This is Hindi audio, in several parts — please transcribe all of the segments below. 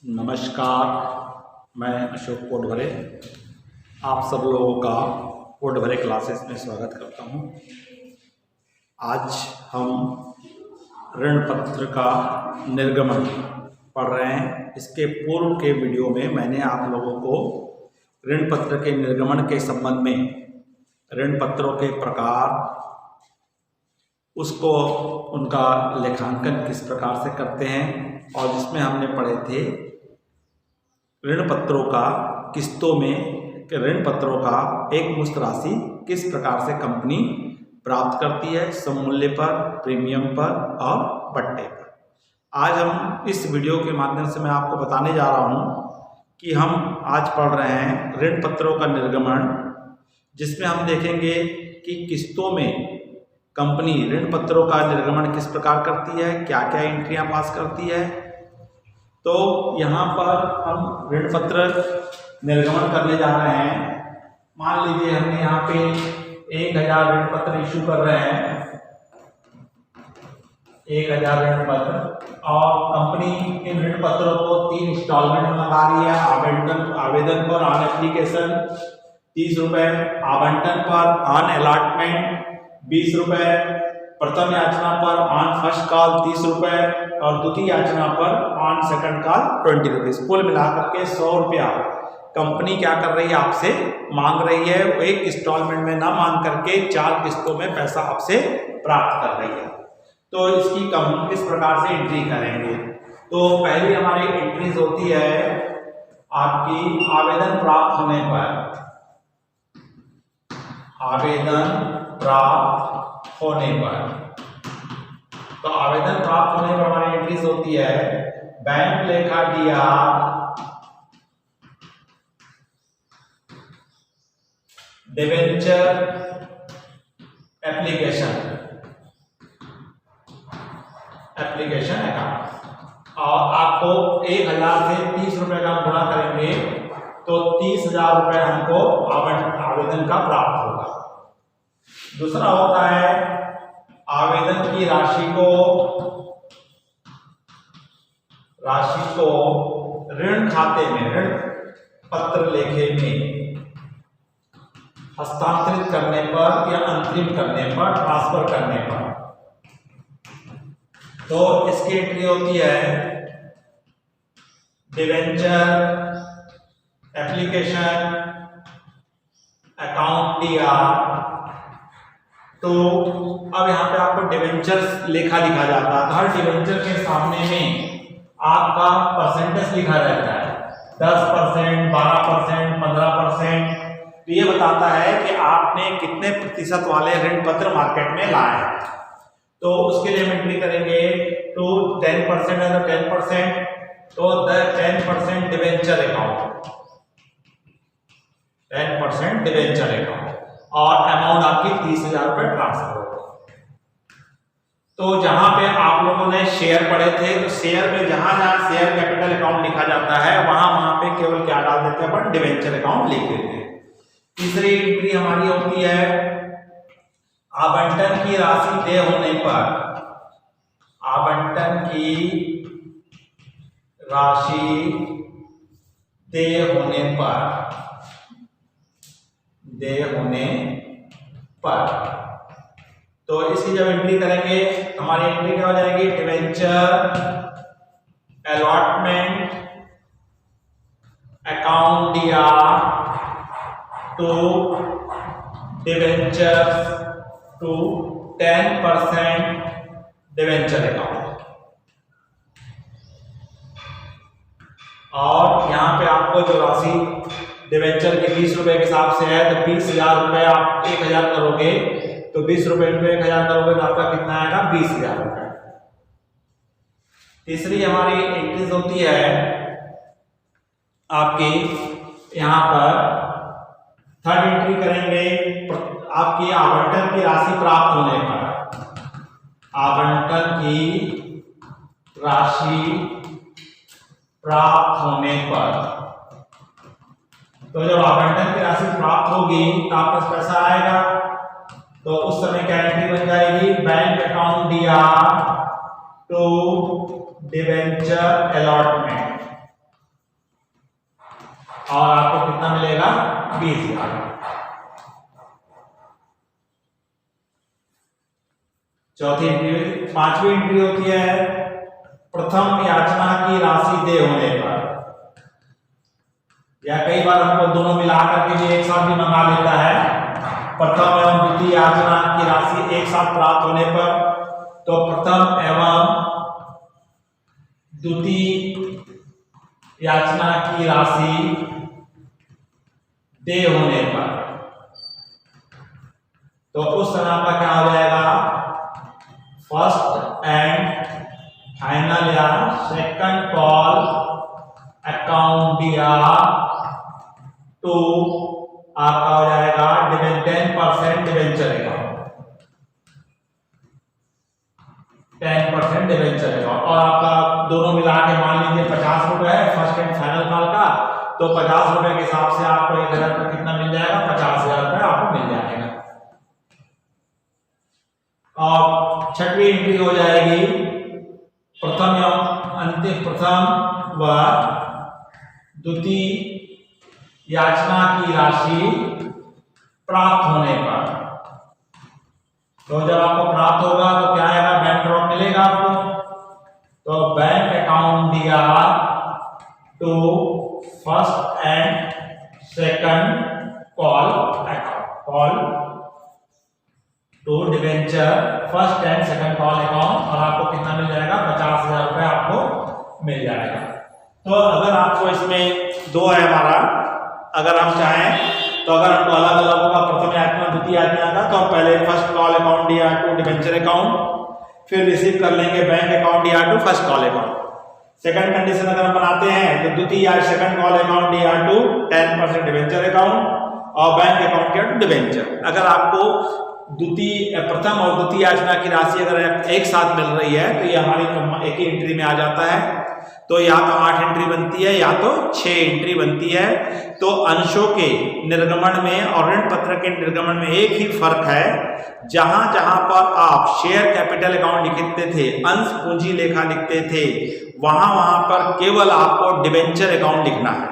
नमस्कार। मैं अशोक कोडभरे आप सब लोगों का कोडभरे क्लासेस में स्वागत करता हूं। आज हम ऋण पत्र का निर्गमन पढ़ रहे हैं। इसके पूर्व के वीडियो में मैंने आप लोगों को ऋण पत्र के निर्गमन के संबंध में ऋण पत्रों के प्रकार, उसको उनका लेखांकन किस प्रकार से करते हैं और जिसमें हमने पढ़े थे ऋण पत्रों का किस्तों में ऋण पत्रों का एक मुश्त राशि किस प्रकार से कंपनी प्राप्त करती है, सममूल्य पर, प्रीमियम पर और बट्टे पर। आज हम इस वीडियो के माध्यम से मैं आपको बताने जा रहा हूं कि हम आज पढ़ रहे हैं ऋण पत्रों का निर्गमन, जिसमें हम देखेंगे कि किस्तों में कंपनी ऋण पत्रों का निर्गमन किस प्रकार करती है, क्या क्या एंट्रियां पास करती है। तो यहाँ पर हम ऋण पत्र निर्गमन करने जा रहे हैं। मान लीजिए हमने यहाँ पे 1000 ऋण पत्र इशू कर रहे हैं, 1000 ऋण पत्र, और कंपनी इन ऋण पत्रों को 3 इंस्टॉलमेंट में मंगा रही है। आवेदन पर ऑन एप्लीकेशन 30 रुपए, आवंटन पर ऑन अलॉटमेंट 20 रुपए, प्रथम याचना पर ऑन फर्स्ट कॉल 30 रुपए और द्वितीय याचना पर ऑन सेकंड कॉल 20 रुपीज। कुल मिलाकर के 100 रुपया कंपनी क्या कर रही है, आपसे मांग रही है। वो एक इंस्टॉलमेंट में ना मांग करके 4 किस्तों में पैसा आपसे प्राप्त कर रही है। तो इसकी हम किस प्रकार से एंट्री करेंगे। तो पहली हमारी एंट्रीज होती है आपकी आवेदन प्राप्त होने पर। आवेदन प्राप्त होने पर, तो आवेदन प्राप्त होने पर हमारी एंट्रीज होती है बैंक लेखा डीआर, डिबेंचर एप्लीकेशन अकाउंट, और आपको 1000 से 30 रुपए का गुणा करेंगे तो 30,000 रुपए हमको आवेदन का प्राप्त होगा। दूसरा होता है आवेदन की राशि को ऋण खाते में, ऋण पत्र लेखे में हस्तांतरित करने पर या अंतरिम करने पर, ट्रांसफर करने पर। तो इसकी एंट्री होती है डिबेंचर एप्लीकेशन अकाउंट डीआर। तो अब यहाँ पे आपको डिबेंचर लेखा लिखा जाता है। हर डिबेंचर के सामने में आपका परसेंटेज लिखा रहता है, 10%, 12%, 15%। तो ये बताता है कि आपने कितने प्रतिशत वाले ऋण पत्र मार्केट में लाए हैं। तो उसके लिए हम एंट्री करेंगे तो 10% है तो 10%, तो 10% डिबेंचर अकाउंट, 10% डिबेंचर अकाउंट, और अमाउंट आपकी 30,000 रुपए ट्रांसफर होगा। तो जहां पे आप लोगों ने शेयर पढ़े थे, तो शेयर में जहां जहां शेयर कैपिटल अकाउंट लिखा जाता है वहां पे केवल क्या डाल देते हैं, अपन डिबेंचर अकाउंट लिख देते हैं। तीसरी एंट्री हमारी होती है आवंटन की राशि देय होने पर। आवंटन की राशि देय होने पर, तो इसकी जब एंट्री करेंगे हमारी एंट्री क्या हो जाएगी, debenture allotment account DR to debenture to 10% debenture account. और यहाँ पे आपको जो राशि डिबेंचर के 20 रुपए के हिसाब से है, तो 20,000 रुपए आप 1000 करोगे तो 20 रुपए इंटू 1000 करोगे तो आपका कितना आएगा, 20,000 रुपए। तीसरी हमारी एंट्रीज होती है आपकी, यहाँ पर थर्ड एंट्री करेंगे आपकी आवंटन की राशि प्राप्त होने पर। आवंटन की राशि प्राप्त होने पर, तो जब आवंटन की राशि प्राप्त होगी तो आपके पास पैसा आएगा, तो उस समय क्या एंट्री बन जाएगी, bank account DR to debenture allotment और आपको कितना मिलेगा 20,000। चौथी एंट्री, पांचवी एंट्री होती है प्रथम याचना की राशि दे होने पर, या कई बार हमको दोनों मिलाकर के भी एक साथ भी मंगा लेता है। प्रथम एवं द्वितीय याचना की राशि एक साथ प्राप्त होने पर, तो प्रथम एवं द्वितीय याचना की राशि दे होने पर, तो उस समय आपका क्या हो जाएगा, फर्स्ट एंड फाइनल या सेकंड कॉल अकाउंट दिया टू आपका हो जाएगा 10% डिवेंचर अकाउंट, 10% डिवेंचर अकाउंट। और आपका दोनों मिला के मान लीजिए 50 रुपए है फर्स्ट एंड फाइनल कॉल का, तो 50 रुपए के हिसाब से आपको 1,000 रुपये कितना मिल जाएगा, 50,000 रुपये आपको मिल जाएगा। और छठवीं एंट्री हो जाएगी प्रथम एवं अंतिम, प्रथम व द्वितीय याचना की राशि प्राप्त होने पर, तो जब आपको प्राप्त होगा तो क्या आएगा, बैंक ड्रॉप मिलेगा आपको, तो बैंक अकाउंट दिया to first and second call account, call to debenture first and second call account, और आपको कितना मिल जाएगा, 50,000 रुपए आपको मिल जाएगा। तो अगर आपको इसमें दो है हमारा, अगर हम चाहें तो अगर हमको अलग अलग होगा प्रथम याचना द्वितीय याचना का, तो हम पहले फर्स्ट कॉल अकाउंट दिया टू डिवेंचर अकाउंट, फिर रिसीव कर लेंगे बैंक अकाउंट दिया to first call account. Second condition अगर हम बनाते हैं तो द्वितीय या सेकंड कॉल अकाउंट दिया टू 10% डिवेंचर अकाउंट और बैंक अकाउंट दिया टू डिवेंचर। अगर आपको द्वितीय, प्रथम और द्वितीय याचना की राशि अगर एक साथ मिल रही है तो ये हमारी एक ही एंट्री में आ जाता है, तो या तो 8 एंट्री बनती है या तो 6 एंट्री बनती है। तो अंशों के निर्गमन में और ऋण पत्र के निर्गमन में एक ही फर्क है, जहां जहां पर आप शेयर कैपिटल अकाउंट लिखते थे, अंश पूंजी लेखा लिखते थे, वहां वहां पर केवल आपको डिवेंचर अकाउंट लिखना है,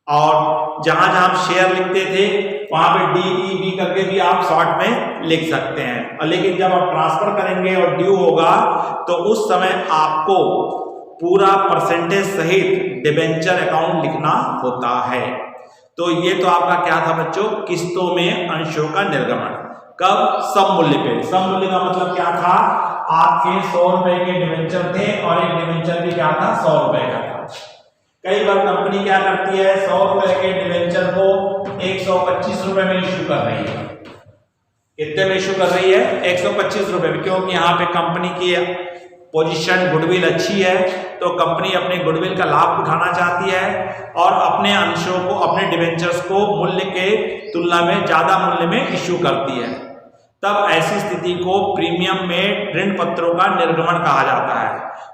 और जहां जहां आप शेयर लिखते थे वहां पे DEB करके भी आप शॉर्ट में लिख सकते हैं। और लेकिन जब आप ट्रांसफर करेंगे और ड्यू होगा तो उस समय आपको पूरा परसेंटेज सहित डिवेंचर अकाउंट लिखना होता है। तो ये तो आपका क्या था बच्चों, किस्तों में अंशों का निर्गमन। कब, सब मूल्य पे। सब मूल्य का मतलब क्या था, आपके 100 रुपए के डिवेंचर थे और एक डिवेंचर भी क्या था, 100 रुपए का था। कई बार कंपनी क्या करती है, 100 रुपए के डिवेंचर को 125 रुपए में इश्यू कर रही है। कितने में इश्यू कर रही है, 125 रुपए में, क्योंकि यहाँ पे कंपनी की पोजीशन गुडविल अच्छी है, तो कंपनी अपने गुडविल का लाभ उठाना चाहती है और अपने अंशों को, अपने डिवेंचर्स को मूल्य के तुलना में ज्यादा मूल्य में इश्यू करती है। तब ऐसी स्थिति को प्रीमियम में ऋण पत्रों का निर्गमन कहा जाता है।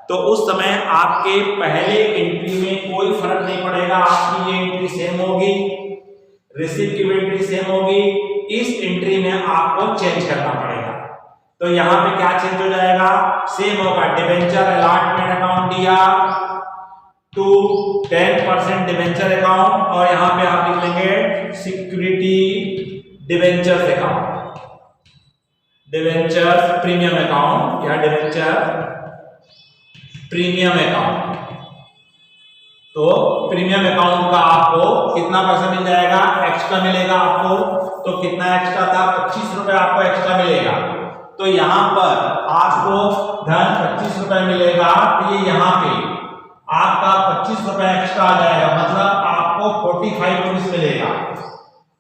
तो उस समय आपके पहले एंट्री में कोई फर्क नहीं पड़ेगा, आपकी ये एंट्री सेम होगी, रिसीव की एंट्री सेम होगी, इस एंट्री में आपको चेंज करना पड़ेगा। तो यहाँ पे क्या चेंज हो जाएगा, सेम होगा, डिवेंचर अलॉटमेंट अकाउंट दिया टू 10% डिवेंचर अकाउंट, और यहाँ पे आप लिख लेंगे security debenture account, debenture premium account या डिवेंचर प्रीमियम अकाउंट। तो प्रीमियम अकाउंट का आपको कितना पैसा मिल जाएगा, एक्स्ट्रा मिलेगा आपको। तो कितना एक्स्ट्रा था, 25 रुपए आपको एक्स्ट्रा मिलेगा। तो यहां पर आपको धन 25 रुपए मिलेगा, तो ये यहाँ पे आपका 25 रुपए एक्स्ट्रा आ जाएगा, मतलब आपको 45 रुपीज मिलेगा।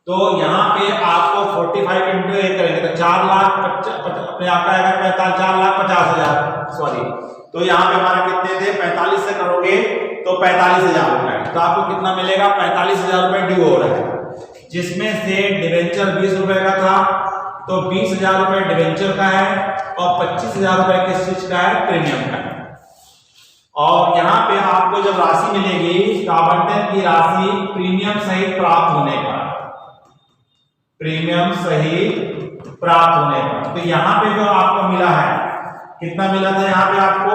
तो यहाँ पे आपको 45 इंटू 1 करेंगे तो 4,50,000 अपने आपका आएगा 4,50,000, सॉरी। तो यहाँ पे हमारे कितने थे, 45 से करोगे तो 45,000 रुपए। तो आपको कितना मिलेगा, 45,000 रुपए ड्यू हो रहा है, जिसमें से डिवेंचर 20 रुपए का था, तो 20,000 रुपए डिवेंचर का है और 25,000 रुपए किस चीज का है, प्रीमियम का है। और यहाँ पे आपको जब राशि मिलेगी, आवंटन की राशि प्रीमियम सहित प्राप्त होने पर, प्रीमियम सहित प्राप्त होने पर, तो यहाँ पे जो आपको मिला है, कितना मिला था यहाँ पे आपको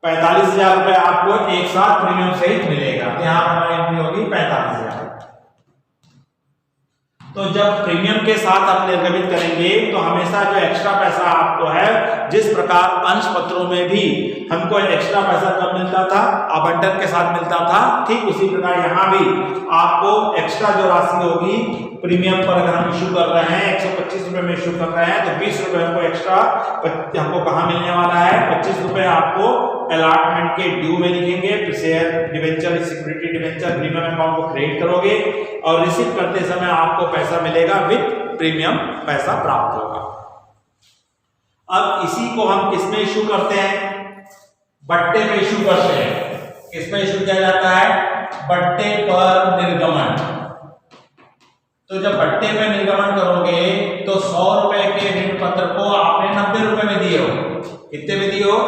45,000 रुपए आपको एक साथ प्रीमियम सहित मिलेगा। तो यहाँ पर हमारी एंट्री होगी 45,000। तो जब प्रीमियम के साथ आप निर्गमित करेंगे तो हमेशा जो एक्स्ट्रा पैसा आपको है, जिस प्रकार अंश पत्रों में भी हमको एक्स्ट्रा पैसा कब मिलता था, आवंटन के साथ मिलता था, ठीक उसी प्रकार यहाँ भी आपको एक्स्ट्रा जो राशि होगी प्रीमियम पर अगर हम इशू कर रहे हैं 125 रुपए में इशू कर रहे हैं तो 20 रुपए हमको एक्स्ट्रा हमको कहाँ मिलने वाला है, 25 रुपए आपको अलॉटमेंट के ड्यू में लिखेंगे, share debenture security debenture premium account को क्रेडिट करोगे और रिसीव करते समय आपको पैसा मिलेगा विद प्रीमियम पैसा प्राप्त होगा। अब इसी को हम किसमें इशू करते हैं, बट्टे में इशू करते हैं। किसमें इशू किया जाता है, बट्टे पर निर्गमन। तो जब बट्टे में निर्गमन करोगे तो 100 रुपए के ऋण पत्र को आपने 90 रुपए में दिए हो। कितने में दिए हो,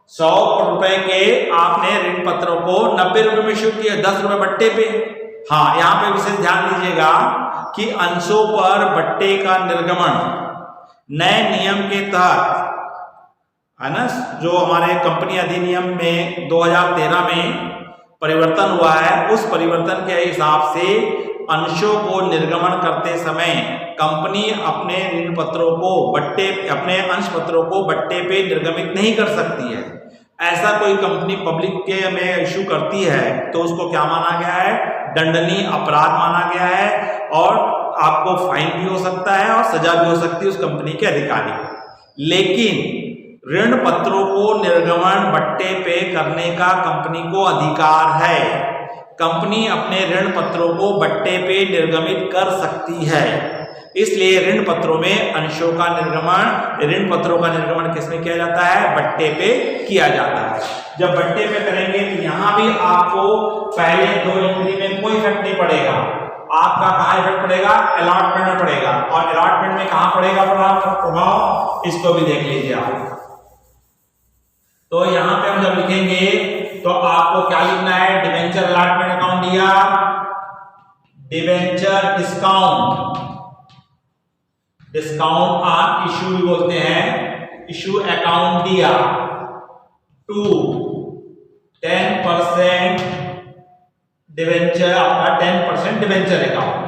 100 रुपए के आपने ऋण पत्रों को 90 रुपए में इशू किए, 10 रुपए बट्टे पे। हाँ, यहाँ पे विशेष ध्यान दीजिएगा कि अंशों पर बट्टे का निर्गमन नए नियम के तहत है ना, जो हमारे कंपनी अधिनियम में 2013 में परिवर्तन हुआ है, उस परिवर्तन के हिसाब से अंशों को निर्गमन करते समय कंपनी अपने ऋण पत्रों को बट्टे, अपने अंश पत्रों को बट्टे पे निर्गमित नहीं कर सकती है। ऐसा कोई कंपनी पब्लिक के में इशू करती है तो उसको क्या माना गया है, दंडनीय अपराध माना गया है और आपको फाइन भी हो सकता है और सजा भी हो सकती है उस कंपनी के अधिकारी को। लेकिन ऋण पत्रों को निर्गमन बट्टे पे करने का कंपनी को अधिकार है। कंपनी अपने ऋण पत्रों को बट्टे पे निर्गमित कर सकती है। इसलिए ऋण पत्रों में अंशों का निर्गमन, ऋण पत्रों का निर्गमन किसमें किया जाता है, बट्टे पे किया जाता है। जब बट्टे पे करेंगे तो यहां भी आपको पहले 2 एंट्री में कोई इफेक्ट नहीं पड़ेगा। आपका कहां इफेक्ट पड़ेगा, अलॉटमेंट में पड़ेगा। और अलॉटमेंट में कहां पड़ेगा प्रभाव, इसको भी देख लीजिए आप। तो यहां पे हम जब लिखेंगे तो आपको क्या लिखना है, डिवेंचर अलॉटमेंट अकाउंट दिया, debenture discount, discount on issue भी बोलते हैं, इशू अकाउंट दिया टू 10% डिवेंचर, आपका 10% डिवेंचर अकाउंट।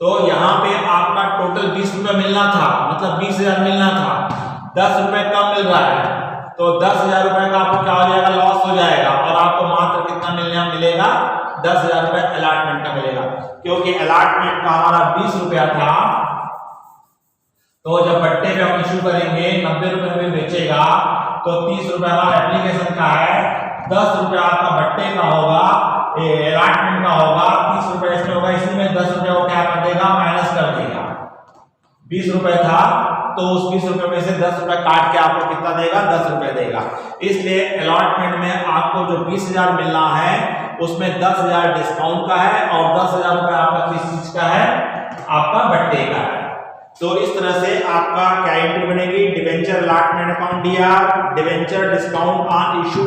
तो यहां पे आपका टोटल 20 रुपए मिलना था, मतलब 20,000 मिलना था, 10 रुपए कम मिल रहा है तो 10,000 रुपए का आपको क्या हो जाएगा, लॉस हो जाएगा और आपको मात्र कितना मिलेगा, 10,000 रुपए अलॉटमेंट का मिलेगा। क्योंकि अलॉटमेंट का हमारा 20 रुपया था, तो जब बट्टे पे हम इशू करेंगे 90 रुपए में बेचेगा तो 30 रुपए हमारा एप्लीकेशन का है, 10 रुपया आपका बट्टे का होगा, अलॉटमेंट का होगा, 30 रुपए इसमें होगा, इसी में 10 रुपए को क्या कर देगा, माइनस कर देगा। 20 रुपए था तो उस 20 रुपए में से 10 रुपए काट के आपको कितना देगा, 10 रुपए देगा। इसलिए अलॉटमेंट में आपको जो 20,000 मिलना है उसमें 10,000 डिस्काउंट का है और 10,000 रुपए आपका किस चीज का है, आपका बट्टे का है। तो इस तरह से आपका क्या एंट्री बनेगी, डिवेंचर अलॉटमेंट अकाउंट दिया, debenture discount on issue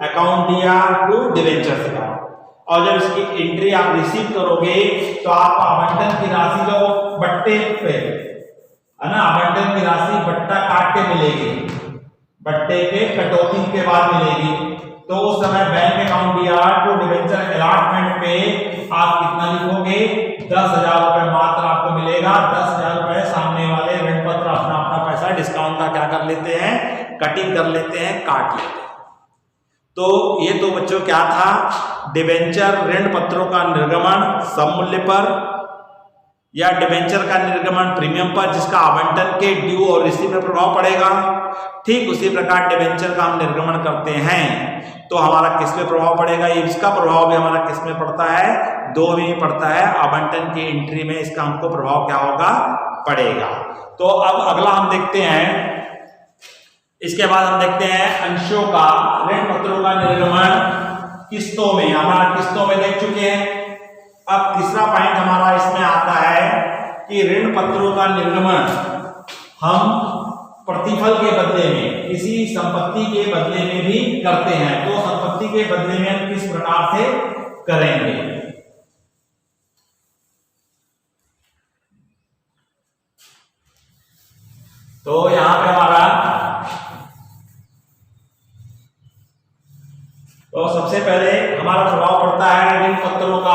account दिया टू डिवेंचर अकाउंट। और जब इसकी एंट्री आप रिसीव करोगे तो आपका आवंटन की राशि जो बट्टे पे है ना, आवंटन की राशि बट्टा काट के मिलेगी, बट्टे के कटौती के बाद मिलेगी। तो उस समय बैंक अकाउंट दिया टू डिवेंचर अलॉटमेंट पे आप कितना लिखोगे, 10,000 रुपए मात्र आपको मिलेगा। 10,000 रुपए सामने वाले ऋण पत्र अपना अपना पैसा डिस्काउंट का क्या कर लेते हैं, कटिंग कर लेते हैं, काट लेते हैं। तो ये तो बच्चों क्या था, डिवेंचर ऋण पत्रों का निर्गमन सममूल्य पर या डिवेंचर का निर्गमन प्रीमियम पर जिसका आवंटन के ड्यू और रिसीव में प्रभाव पड़ेगा। ठीक उसी प्रकार डिवेंचर का हम निर्गमन करते हैं तो हमारा किस में प्रभाव पड़ेगा, इसका प्रभाव भी हमारा किस में पड़ता है, 2 में पड़ता है, आवंटन की एंट्री में इसका हमको प्रभाव क्या होगा, पड़ेगा। तो अब अगला हम देखते हैं, इसके बाद हम देखते हैं अंशों का, ऋण पत्रों का निर्गमन किस्तों में। हमारा किस्तों में देख चुके हैं। अब तीसरा पॉइंट हमारा इसमें आता है कि ऋण पत्रों का निर्गमन हम प्रतिफल के बदले में, किसी संपत्ति के बदले में भी करते हैं। तो संपत्ति के बदले में हम किस प्रकार से करेंगे, तो यहां पे हमारा सबसे पहले हमारा प्रभाव पड़ता है ऋण पत्रों का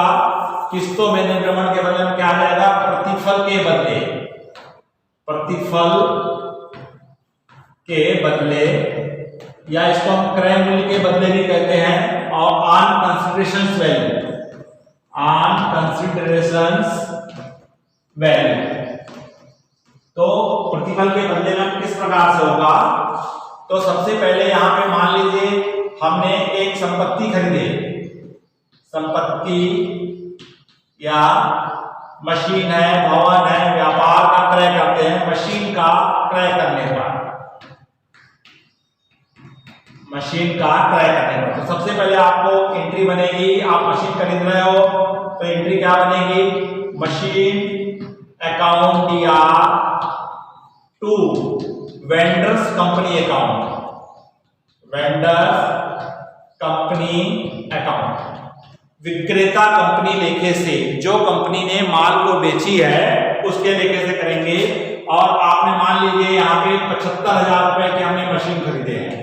किस्तों में निर्गमन के बदले में क्या आ जाएगा, प्रतिफल के बदले, प्रतिफल के बदले, या इसको हम क्रय मूल्य के बदले भी कहते हैं, और on considerations value, on considerations value. तो प्रतिफल के बदले में किस प्रकार से होगा, तो सबसे पहले यहां पे मान लीजिए हमने एक संपत्ति खरीदी, संपत्ति या मशीन है, भवन है, व्यापार का क्रय करते हैं, मशीन का क्रय करने पर, मशीन का क्रय करने पर। तो सबसे पहले आपको एंट्री बनेगी, आप मशीन खरीद रहे हो तो एंट्री क्या बनेगी, मशीन अकाउंट या to vendors company account, vendors company account, विक्रेता कंपनी लेखे से, जो कंपनी ने माल को बेची है उसके लेखे से करेंगे। और आपने मान लीजिए यहाँ पे 75,000 रुपए की हमने मशीन खरीदे हैं,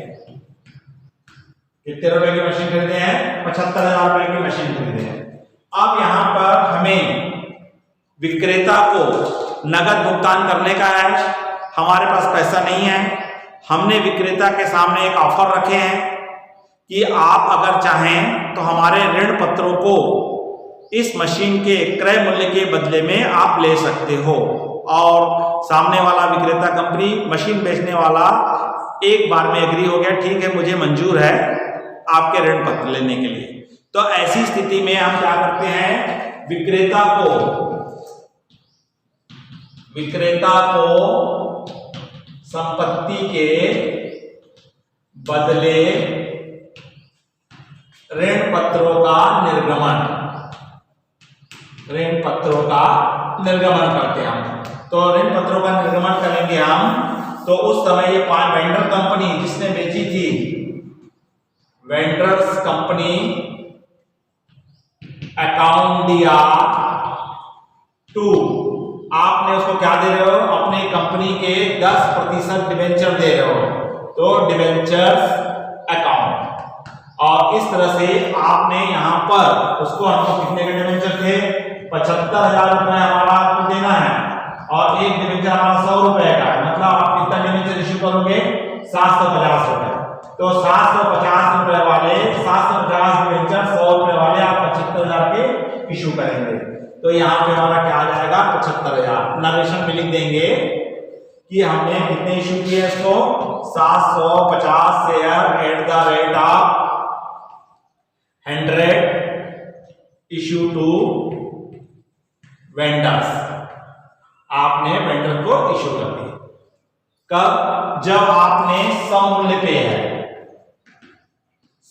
कितने रुपए की मशीन खरीदे हैं, 75,000 रुपए की मशीन खरीदे हैं। अब यहाँ पर हमें विक्रेता को नगद भुगतान करने का है, हमारे पास पैसा नहीं है, हमने विक्रेता के सामने एक ऑफर रखे हैं कि आप अगर चाहें तो हमारे ऋण पत्रों को इस मशीन के क्रय मूल्य के बदले में आप ले सकते हो। और सामने वाला विक्रेता कंपनी, मशीन बेचने वाला एक बार में एग्री हो गया, ठीक है मुझे मंजूर है आपके ऋण पत्र लेने के लिए। तो ऐसी स्थिति में हम क्या करते हैं, विक्रेता को संपत्ति के बदले ऋण पत्रों का निर्गमन, ऋण पत्रों का निर्गमन करते हैं हम। तो ऋण पत्रों का निर्गमन करेंगे हम, तो उस समय ये वेंडर कंपनी जिसने बेची थी, वेंडर्स कंपनी अकाउंट दिया टू, आपने उसको क्या दे रहे हो, अपनी कंपनी के 10% डिबेंचर दे रहे हो, तो डिबेंचर्स अकाउंट। और इस तरह से आपने यहां पर उसको, हमको कितने के डिबेंचर थे, 75,000 रुपए हमारा आपको देना है, और एक डिबेंचर हमारा 100 रुपए का है, मतलब आप कितना डिबेंचर इश्यू करोगे, 750 रुपए। तो 750 रुपए वाले, 750 डिबेंचर 100 रुपए वाले आप 75,000 के इश्यू करेंगे। तो यहाँ पे हमारा क्या आ जाएगा, 75,000। नरेशन में लिख देंगे कि हमने कितने इश्यू किए इसको, 750 share at the rate of 100 issue to vendors, आपने वेंडर को इश्यू कर दिया। कब, जब आपने सममूल्य पे है,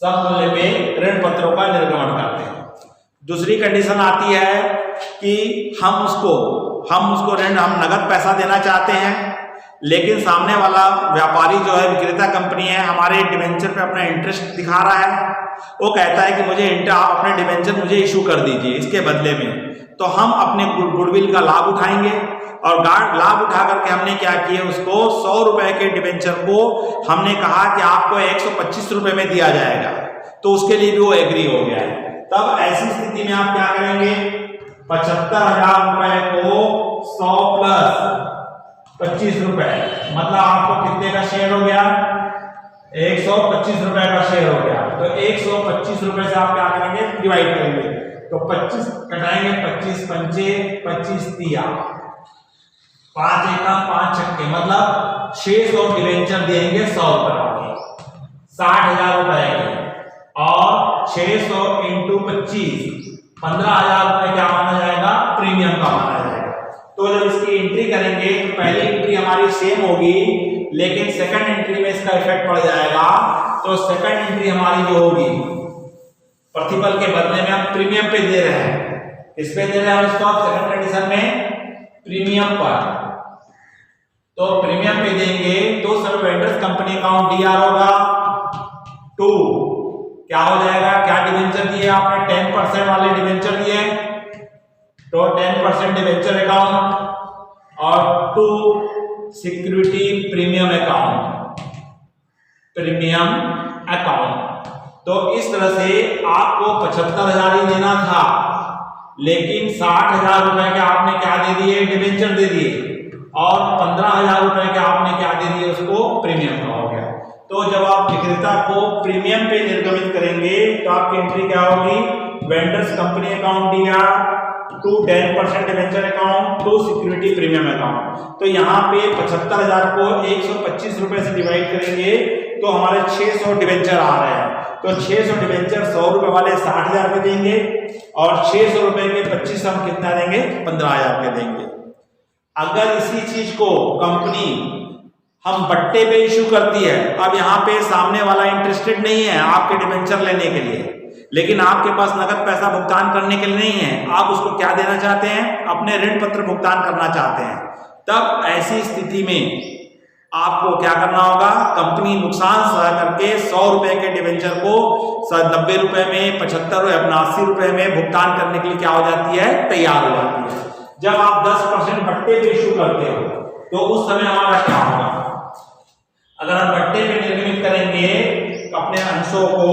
सममूल्य पे ऋण पत्रों का निर्गमन करते हैं। दूसरी कंडीशन आती है कि हम उसको ऋण, हम नगद पैसा देना चाहते हैं, लेकिन सामने वाला व्यापारी जो है, विक्रेता कंपनी है, हमारे डिबेंचर पे अपना इंटरेस्ट दिखा रहा है, वो कहता है कि मुझे आप अपने डिबेंचर मुझे इशू कर दीजिए इसके बदले में। तो हम अपने गुडविल का लाभ उठाएंगे, और लाभ उठा करके हमने क्या किया, उसको 100 रुपए के डिबेंचर को हमने कहा कि आपको 125 रुपए में दिया जाएगा, तो उसके लिए भी वो एग्री हो गया है। तब ऐसी स्थिति में आप क्या करेंगे, 75,000 रुपए को 100 प्लस 25 रुपए, मतलब आपको कितने का शेयर हो गया, 125 रुपए का शेयर हो गया। तो 125 रुपए से आप क्या करेंगे, डिवाइड करेंगे, तो 25 कटाएंगे, 25 पंचे 25 तिया, 5 एकम 5 छक्के, मतलब 600 डिवेंचर देंगे 100 रुपए वाले, 60,000 रुपए के, और 600 इंटू 25, 15,000 रुपए क्या माना जाएगा, प्रीमियम का माना जाएगा। तो जब इसकी एंट्री करेंगे तो पहली एंट्री हमारी सेम होगी, लेकिन सेकंड एंट्री में इसका इफेक्ट पड़ जाएगा। तो सेकंड एंट्री हमारी जो होगी, प्रतिफल के बदले में हम प्रीमियम पे दे रहे हैं, इस पे दे रहे हैं इसको सेकंड कंडीशन में प्रीमियम पर। तो प्रीमियम पे देंगे तो sir vendors company account DR होगा 2, क्या हो जाएगा, क्या डिवेंचर दिए आपने, 10% वाले डिवेंचर दिए, तो 10% डिवेंचर अकाउंट, और 2 security premium account, premium account. तो इस तरह से आपको 75,000 ही देना था, लेकिन 60,000 रुपए के आपने क्या दे दिए, डिबेंचर दे दिए, और 15,000 रुपए के आपने क्या दे दिए, उसको प्रीमियम का हो गया। तो जब आप विक्रेता को प्रीमियम पे निर्गमित करेंगे तो आपकी एंट्री क्या होगी, वेंडर्स कंपनी अकाउंट दिया to 10% debenture account to security premium account. तो यहाँ पे 75,000 को 125 रुपए से डिवाइड करेंगे तो हमारे 600 डिबेंचर आ रहे हैं। तो 600 डिबेंचर 100 रुपए वाले 60,000 के देंगे, और 600 रुपए के 25 हम कितना देंगे, 15,000 के देंगे। अगर इसी चीज को कंपनी हम बट्टे पे इशू करती है, अब यहाँ पे सामने वाला इंटरेस्टेड नहीं है आपके डिबेंचर लेने के लिए, लेकिन आपके पास नकद पैसा भुगतान करने के लिए नहीं है, आप उसको क्या देना चाहते हैं, अपने ऋण पत्र भुगतान करना चाहते हैं, तब ऐसी स्थिति में आपको क्या करना होगा, कंपनी नुकसान सह करके 100 रुपए के डिबेंचर को 90 रुपए में, 75 अपना 80 रुपए में भुगतान करने के लिए क्या हो जाती है, तैयार हो जाती है। जब आप 10% बट्टे पे इशू करते हो तो उस समय हमारा क्या होगा, अगर हम बट्टे पे निर्गमित करेंगे अपने अंशों को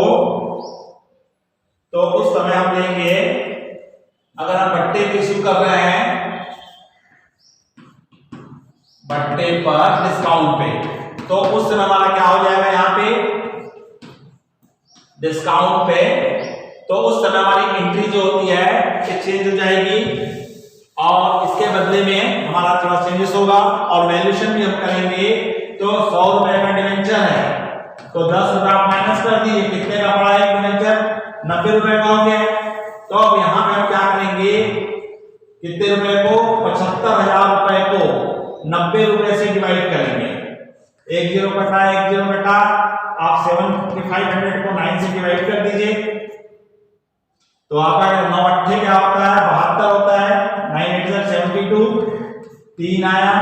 तो उस समय हम लेंगे, अगर हम बट्टे पे इशू कर रहे हैं, बट्टे पर डिस्काउंट पे, तो उस समय हमारा क्या हो जाएगा, यहाँ पे डिस्काउंट पे, तो उस समय हमारी एंट्री जो होती है ये चेंज हो जाएगी, और इसके बदले में हमारा थोड़ा चेंजेस होगा, और वैल्यूएशन भी हम करेंगे। तो 100 रुपए का डिबेंचर है तो 10 रुपए आप माइनस कर दीजिए, कितने का पड़ा है डिबेंचर, 90 रुपए का हो गया। तो अब यहाँ पे हम क्या करेंगे, कितने रुपए को, 75,000 रुपए को 90 रुपए से डिवाइड करेंगे, एक जीरो कटा, एक जीरो कटा, आप 7500 को 9 से डिवाइड कर दीजिए, तो आपका 9 अट्ठे क्या होता है, 72 होता है, 9 8 72, 3 आया,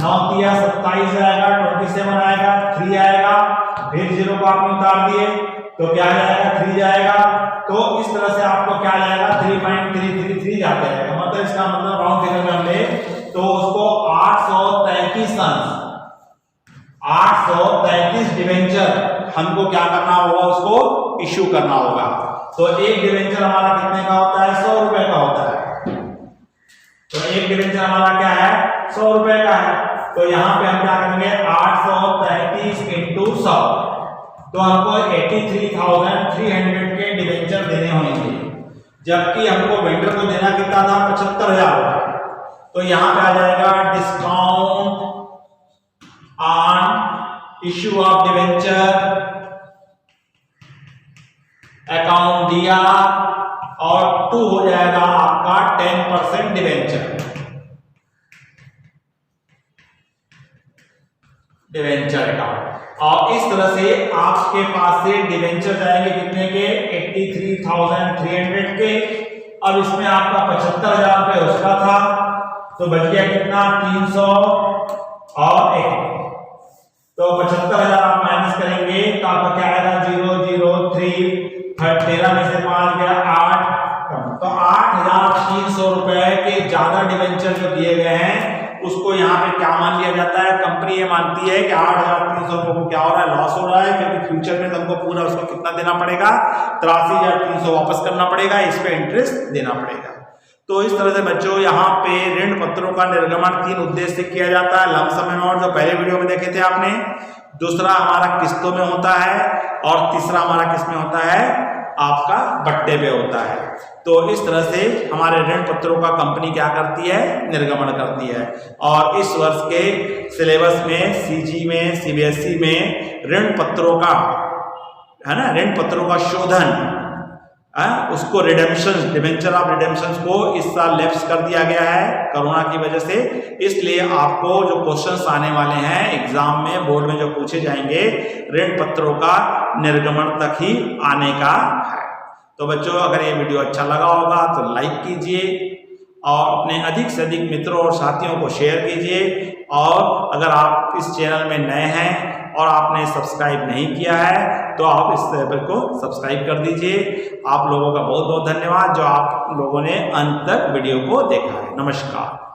9 तिया 27 आएगा, 27 आएगा, 3 आएगा, फिर जीरो को आपने उतार दिए तो क्या जाएगा, 3 जाएगा। तो इस तरह से आपको क्या जाएगा, 3.333 जाते रहेगा, मतलब इसका मतलब राउंड फिगर में हम ले तो उसको 833 अंश, 833 डिबेंचर हमको क्या करना होगा, उसको इशू करना होगा। तो एक डिबेंचर हमारा कितने का होता है, 100 रुपए का होता है, तो एक डिबेंचर हमारा क्या है, 100 रुपए का है। तो यहाँ पे हम क्या करेंगे, 833 इंटू 100, तो हमको 83,300 के डिबेंचर देने होंगे, जबकि हमको वेंडर को देना कितना था, 75,000। तो यहाँ पे आ जाएगा discount on issue of debenture account दिया, और 2 हो जाएगा आपका 10% डिबेंचर अकाउंट। और इस तरह से आपके पास से डिबेंचर जाएंगे कितने के, 83,300 के। अब इसमें आपका 75,000 रुपए उसका था, तो बच गया कितना, 300 और 1, तो 75,000 आप माइनस करेंगे तो आपका क्या आएगा, 003, 13 में से 5 गया 8, तो 8,300 रुपए के ज्यादा डिबेंचर जो दिए गए हैं उसको यहाँ पे क्या मान लिया जाता है, कंपनी ये मानती है कि 8,300 रुपए को क्या हो रहा है, लॉस हो रहा है, क्योंकि फ्यूचर में तुमको पूरा उसको कितना देना पड़ेगा, 83,300 वापस करना पड़ेगा, इस पे इंटरेस्ट देना पड़ेगा। तो इस तरह से बच्चों यहाँ पे ऋण पत्रों का निर्गमन 3 उद्देश्य से किया जाता है, लमसम अमाउंट जो पहले वीडियो में देखे थे आपने, दूसरा हमारा किस्तों में होता है, और तीसरा हमारा किस में होता है, आपका बट्टे पे होता है। तो इस तरह से हमारे ऋण पत्रों का कंपनी क्या करती है, निर्गमन करती है। और इस वर्ष के सिलेबस में सीजी में, सीबीएसई में ऋण पत्रों का है ना, ऋण पत्रों का शोधन उसको रिडेम्पशन, डिबेंचर ऑफ रिडेम्पशन को इस साल लैप्स कर दिया गया है कोरोना की वजह से, इसलिए आपको जो क्वेश्चंस आने वाले हैं एग्जाम में, बोर्ड में जो पूछे जाएंगे, ऋण पत्रों का निर्गमन तक ही आने का है। तो बच्चों अगर ये वीडियो अच्छा लगा होगा तो लाइक कीजिए, और अपने अधिक से अधिक मित्रों और साथियों को शेयर कीजिए, और अगर आप इस चैनल में नए हैं और आपने सब्सक्राइब नहीं किया है तो आप इस चैनल को सब्सक्राइब कर दीजिए। आप लोगों का बहुत बहुत धन्यवाद जो आप लोगों ने अंत तक वीडियो को देखा है। नमस्कार।